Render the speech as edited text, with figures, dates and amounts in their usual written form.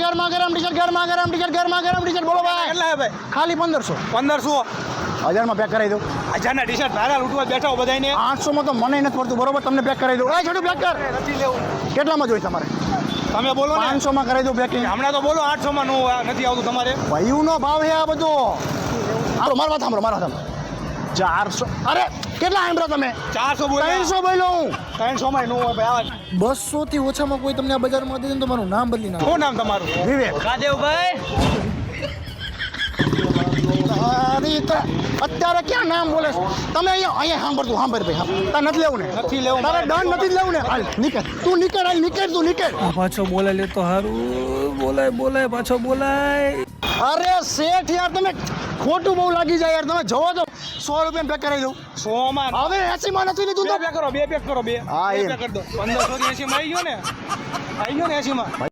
ગરમા ગરમ ટી-શર્ટ ગરમા ગરમ ટી-શર્ટ ગરમા ગરમ ટી-શર્ટ બોલો ભાઈ કેટલા હે ભાઈ? ખાલી 1500 1000 માં પેક કરાવી દઉં 1000 ના ટી-શર્ટ ભાડા લૂંટવા બેઠા હો બધાને. 800 માં તો મને નથી પડતું બરોબર તમને પેક કરાવી દઉં છોટું પેક કર નથી લેવું. કેટલામાં જોઈએ તમારે તમે બોલો ને. 500 માં કરાવી દઉં પેકિંગ હમણાં તો બોલો 800 માં નથી આવતું તમારે. ભાઈનો ભાવ છે આ બધો હાલો મારા વાત સાંભળો 400 અરે કેટલા સાંભળો તમે 400 બોલ્યા. 300 બોલ્યો હું 300 માં નો હોય ભાઈ. 200 થી ઓછામાં કોઈ તમને આ બજારમાં દે તો મારું નામ બદલી નાખો શું નામ તમારું? વિવેક રાદેવભાઈ. અરે તો અત્યારે ક્યાં નામ બોલે છે? તમે અહીંયા સાંભળ ભાઈ તાર નથી લેવું ને નથી લેવું. તારે ડન નથી લેવું ને હાલ નીકળ તું નીકળ હાલ નીકળ તું નીકળ પાછો બોલાય લે તો સારું બોલાય પાછો બોલાય. અરે શેઠ યાર તમે ખોટું બહુ લાગી જાય યાર તમે જવો તો 100 રૂપિયા પેક કરાવી દઉં 100 માં હવે 80 માં નથી લીધું તો બે પેક કરો. હા, બે એમ. પેક કરી દો. 1580 માં આવી ગયો ને 80 માં.